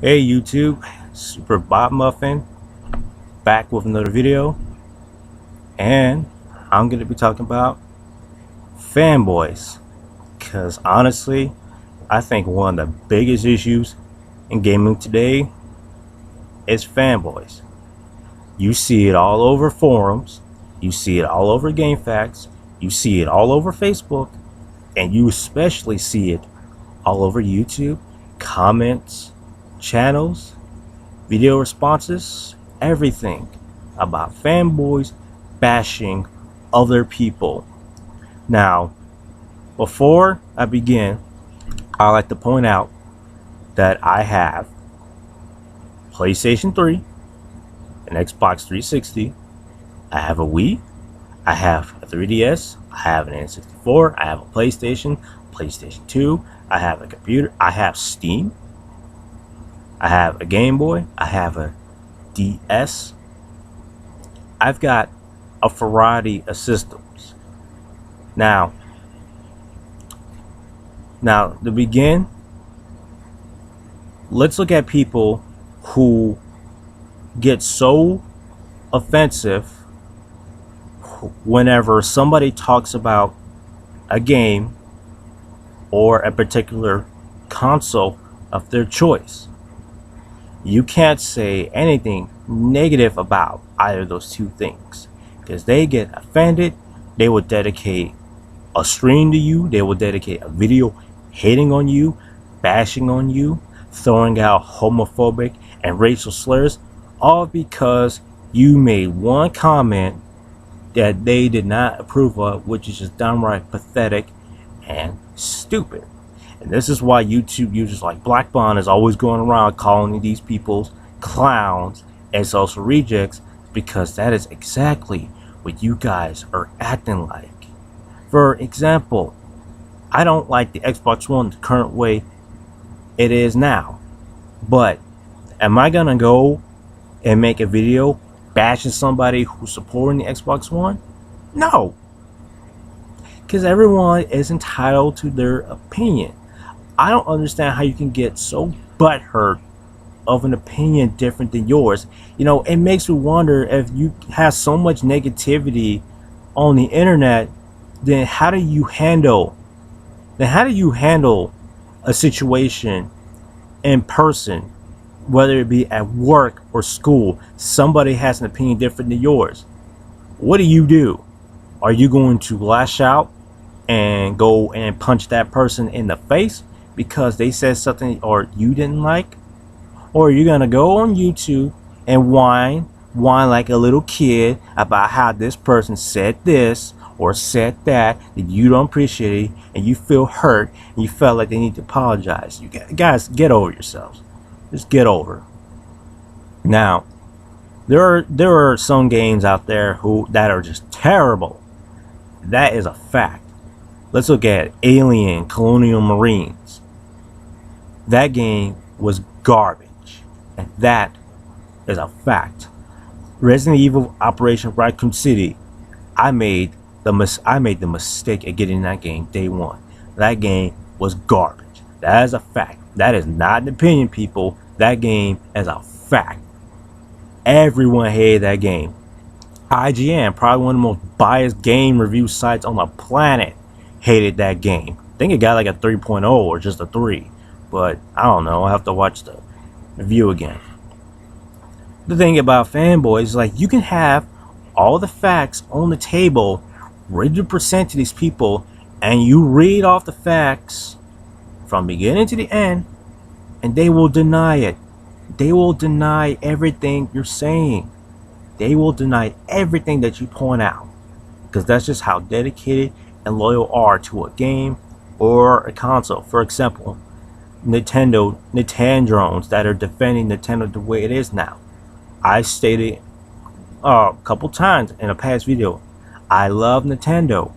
Hey YouTube, Super Bob Muffin back with another video, and I'm going to be talking about fanboys because honestly, I think one of the biggest issues in gaming today is fanboys. You see it all over forums, you see it all over GameFAQs, you see it all over Facebook, and you especially see it all over YouTube, comments, channels, video responses, everything about fanboys bashing other people. Now, before I begin, I like to point out that I have PlayStation 3, an Xbox 360, I have a Wii, I have a 3DS, I have an N64, I have a PlayStation 2, I have a computer, I have Steam, I have a Game Boy, I have a DS. I've got a variety of systems. Now, to begin, let's look at people who get so offensive whenever somebody talks about a game or a particular console of their choice. You can't say anything negative about either of those two things because they get offended. They will dedicate a stream to you, they will dedicate a video hating on you, bashing on you, throwing out homophobic and racial slurs, all because you made one comment that they did not approve of, which is just downright pathetic and stupid. And this is why YouTube users like Black Bond is always going around calling these people clowns and social rejects, because that is exactly what you guys are acting like. For example, I don't like the Xbox One the current way it is now, but am I gonna go and make a video bashing somebody who's supporting the Xbox One? No, because everyone is entitled to their opinion. I don't understand how you can get so butthurt of an opinion different than yours. You know, it makes me wonder, if you have so much negativity on the internet, then how do you handle a situation in person, whether it be at work or school? Somebody has an opinion different than yours. What do? Are you going to lash out and go and punch that person in the face because they said something or you didn't like? Or are you gonna go on YouTube and whine like a little kid about how this person said this or said that you don't appreciate it, and you feel hurt and you felt like they need to apologize? You guys, get over yourselves. Just get over it. Now, there are some games out there that are just terrible. That is a fact. Let's look at Alien Colonial Marines. That game was garbage, and that is a fact. Resident Evil Operation Raccoon City, I made the mistake of getting that game day one. That game was garbage. That is a fact. That is not an opinion, people. That game is a fact. Everyone hated that game. IGN, probably one of the most biased game review sites on the planet, hated that game. I think it got like a 3.0 or just a 3. But I don't know. I'll have to watch the review again. The thing about fanboys is, like, you can have all the facts on the table ready to present to these people, and you read off the facts from beginning to the end, and they will deny it. They will deny everything you're saying. They will deny everything that you point out, because that's just how dedicated and loyal are to a game or a console. For example, Nintendrones that are defending Nintendo the way it is now. I stated a couple times in a past video, I love Nintendo.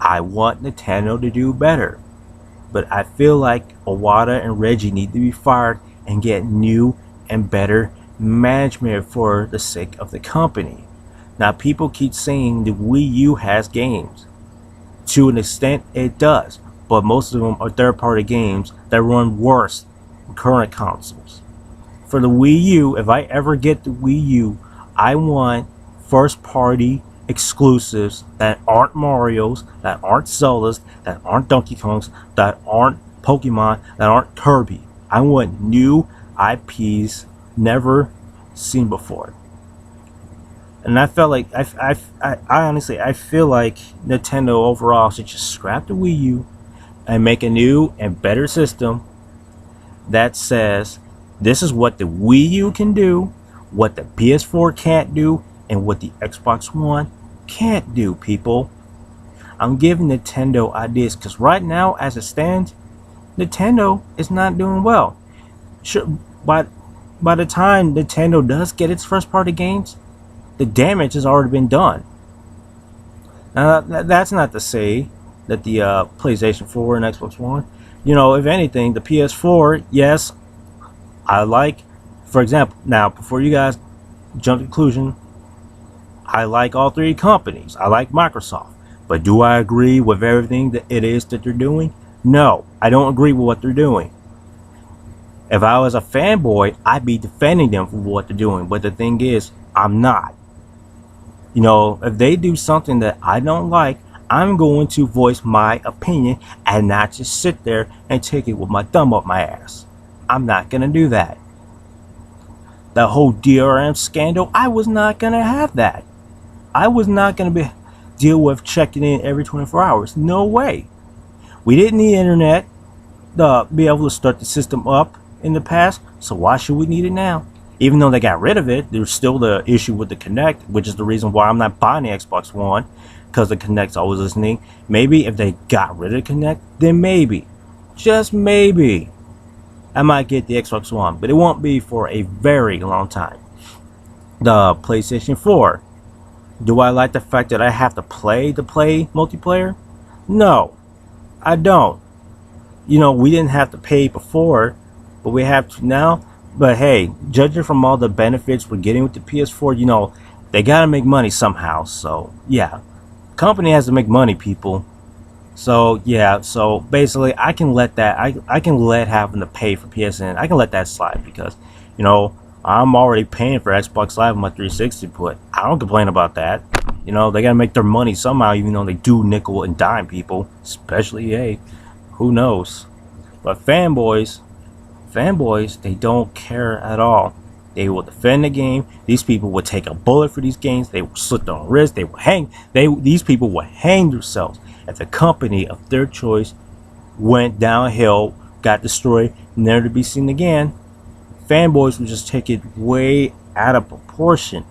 I want Nintendo to do better. But I feel like Iwata and Reggie need to be fired and get new and better management for the sake of the company. Now, people keep saying the Wii U has games. To an extent, it does, but most of them are third-party games that run worse than current consoles. for the Wii U, if I ever get the Wii U, I want first party exclusives that aren't Mario's, that aren't Zelda's, that aren't Donkey Kong's, that aren't Pokemon, that aren't Kirby. I want new IPs never seen before. And I felt like I honestly I feel like Nintendo overall should just scrap the Wii U and make a new and better system that says this is what the Wii U can do, what the PS4 can't do, and what the Xbox One can't do, people. I'm giving Nintendo ideas because right now, as it stands, Nintendo is not doing well. Sure, but by the time Nintendo does get its first party games, the damage has already been done. Now, that's not to say that the PlayStation 4 and Xbox One, if anything, the PS4, yes, I like, for example, now, before you guys jump to conclusion, I like all three companies. I like Microsoft. But do I agree with everything that it is that they're doing? No, I don't agree with what they're doing. If I was a fanboy, I'd be defending them for what they're doing. But the thing is, I'm not. If they do something that I don't like, I'm going to voice my opinion and not just sit there and take it with my thumb up my ass. I'm not going to do that. The whole DRM scandal, I was not going to have that. I was not going to deal with checking in every 24 hours. No way. We didn't need internet to be able to start the system up in the past, so why should we need it now? Even though they got rid of it, there's still the issue with the Kinect, which is the reason why I'm not buying the Xbox One, because the Kinect's always listening. Maybe if they got rid of the Kinect, then maybe, just maybe, I might get the Xbox One, but it won't be for a very long time. The PlayStation 4. Do I like the fact that I have to play multiplayer? No, I don't. We didn't have to pay before, but we have to now. But hey, judging from all the benefits we're getting with the PS4, they gotta make money somehow. So yeah, company has to make money, people. So yeah, so basically I can let that I can let having to pay for PSN, I can let that slide because I'm already paying for Xbox Live on my 360, but I don't complain about that. They gotta make their money somehow, even though they do nickel and dime people, especially EA. Who knows? But fanboys, they don't care at all. They will defend the game. These people will take a bullet for these games. They will slit their own wrists. They will hang. These people will hang themselves if the company of their choice went downhill, got destroyed, never to be seen again. Fanboys will just take it way out of proportion.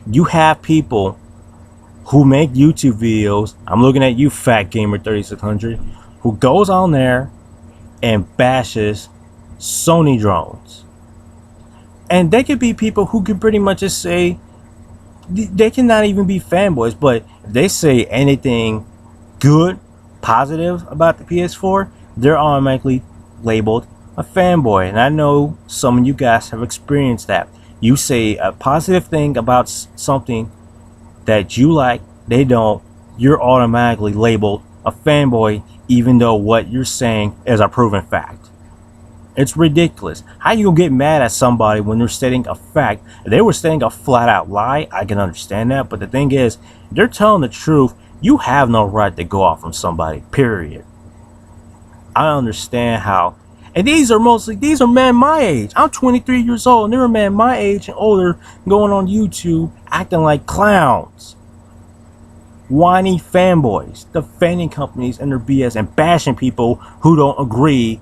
You have people who make YouTube videos. I'm looking at you, Fat Gamer 3600, who goes on there and bashes Sony drones. And they could be people who could pretty much just say, they cannot even be fanboys, but if they say anything good, positive about the PS4, they're automatically labeled a fanboy. And I know some of you guys have experienced that. You say a positive thing about something that you like, they don't, you're automatically labeled a fanboy, even though what you're saying is a proven fact. It's ridiculous. How you gonna get mad at somebody when they're stating a fact? If they were stating a flat out lie, I can understand that, but the thing is, they're telling the truth. You have no right to go off on somebody, period. I understand how, and these are men my age. I'm 23 years old, and they're men my age and older going on YouTube acting like clowns. Whiny fanboys, defending companies and their BS and bashing people who don't agree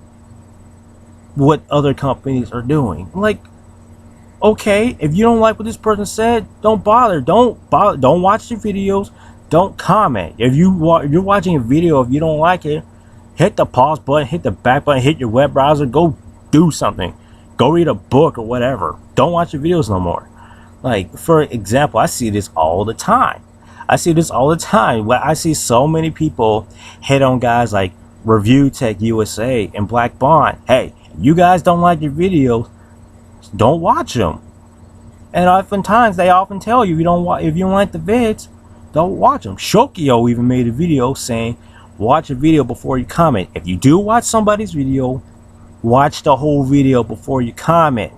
what other companies are doing. Like, okay, if you don't like what this person said, don't bother. Don't watch the videos. Don't comment. If you're watching a video, if you don't like it, hit the pause button, hit the back button, hit your web browser, go do something. Go read a book or whatever. Don't watch the videos no more. Like, for example, I see this all the time. I see so many people hit on guys like Review Tech USA and Black Bond. Hey, if you guys don't like your videos, don't watch them. And oftentimes they often tell you, if you don't like the vids, don't watch them. Shokio even made a video saying, watch a video before you comment. If you do watch somebody's video, Watch the whole video before you comment,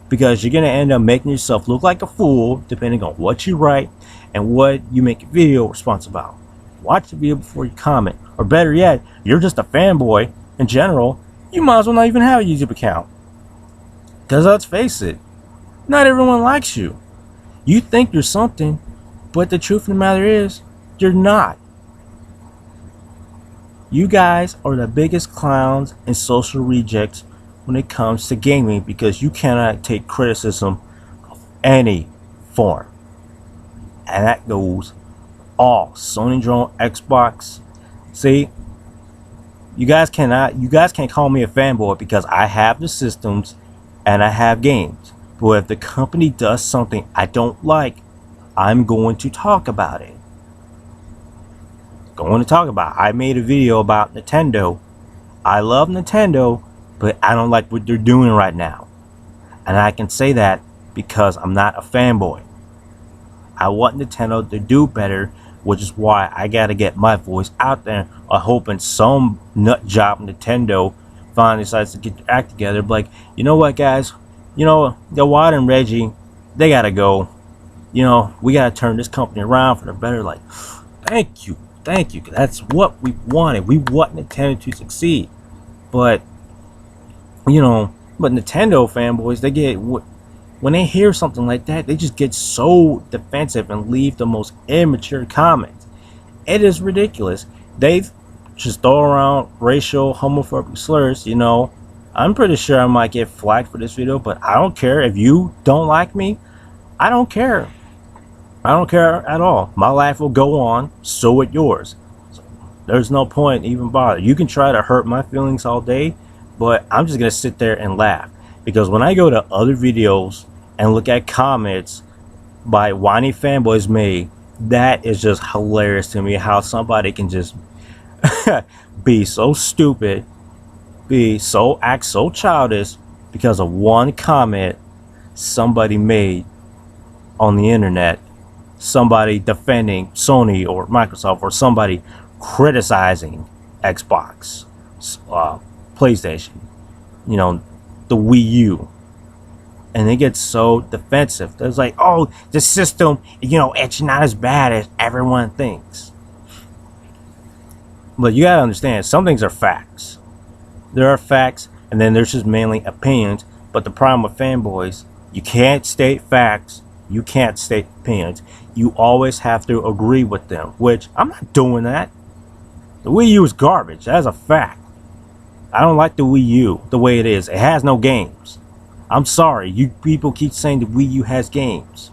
because you're gonna end up making yourself look like a fool depending on what you write and what you make a video response about. Watch the video before you comment, or better yet, you're just a fanboy in general, you might as well not even have a YouTube account. Because let's face it, not everyone likes you. You think you're something, but the truth of the matter is, you're not. You guys are the biggest clowns and social rejects when it comes to gaming, because you cannot take criticism of any form. And that goes all Sony drone, Xbox. See, you guys can't call me a fanboy because I have the systems and I have games. But if the company does something I don't like, I'm going to talk about it. I made a video about Nintendo. I love Nintendo, but I don't like what they're doing right now. And I can say that because I'm not a fanboy. I want Nintendo to do better, which is why I gotta get my voice out there. I'm hoping some nut job Nintendo finally decides to get their act together. But like, you know what, guys? You know, the Watt and Reggie, they gotta go. You know, we gotta turn this company around for the better. Like, thank you. That's what we wanted. We want Nintendo to succeed. But, you know, Nintendo fanboys, they get, when they hear something like that, they just get so defensive and leave the most immature comments. It is ridiculous. They just throw around racial, homophobic slurs, you know. I'm pretty sure I might get flagged for this video, but I don't care. If you don't like me, I don't care. I don't care at all. My life will go on, so would yours. So there's no point even bother. You can try to hurt my feelings all day, but I'm just gonna sit there and laugh. Because when I go to other videos and look at comments by whiny fanboys made, that is just hilarious to me, how somebody can just be so stupid, act so childish because of one comment somebody made on the internet. Somebody defending Sony or Microsoft, or somebody criticizing Xbox, PlayStation, you know, the Wii U, and they get so defensive. It's like, oh, the system, you know, it's not as bad as everyone thinks. But you gotta understand, some things are facts. There are facts, and then there's just mainly opinions. But the problem with fanboys, you can't state facts, you can't state opinions. You always have to agree with them, which I'm not doing that. The Wii U is garbage. That's a fact. I don't like the Wii U the way it is. It has no games. I'm sorry. You people keep saying the Wii U has games.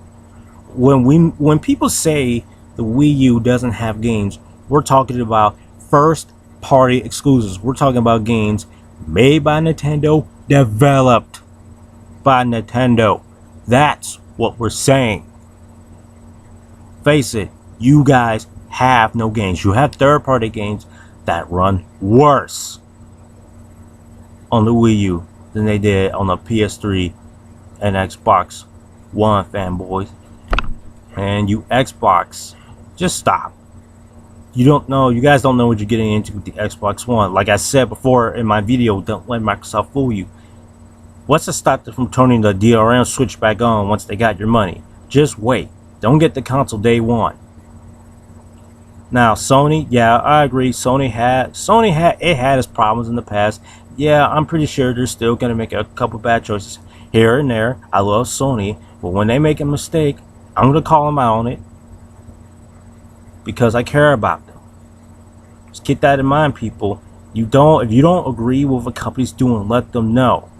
When people say the Wii U doesn't have games, we're talking about first party exclusives. We're talking about games made by Nintendo, developed by Nintendo. That's what we're saying. Face it, you guys have no games. You have third-party games that run worse on the Wii U than they did on the PS3 and Xbox One, fanboys. And you Xbox, just stop. You guys don't know what you're getting into with the Xbox One. Like I said before in my video, don't let Microsoft fool you. What's to stop them from turning the DRM switch back on once they got your money? Just wait. Don't get the console day one. Now Sony, yeah, I agree. Sony had its problems in the past. Yeah, I'm pretty sure they're still gonna make a couple bad choices here and there. I love Sony, but when they make a mistake, I'm gonna call them out on it because I care about them. Just keep that in mind, people. If you don't agree with what a company's doing, let them know.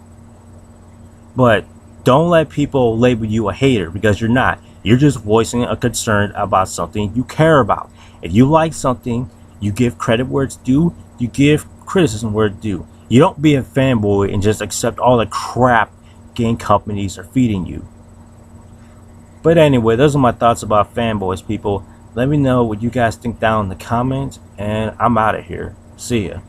But don't let people label you a hater, because you're not. You're just voicing a concern about something you care about. If you like something, you give credit where it's due. You give criticism where it's due. You don't be a fanboy and just accept all the crap game companies are feeding you. But anyway, those are my thoughts about fanboys, people. Let me know what you guys think down in the comments, and I'm out of here. See ya.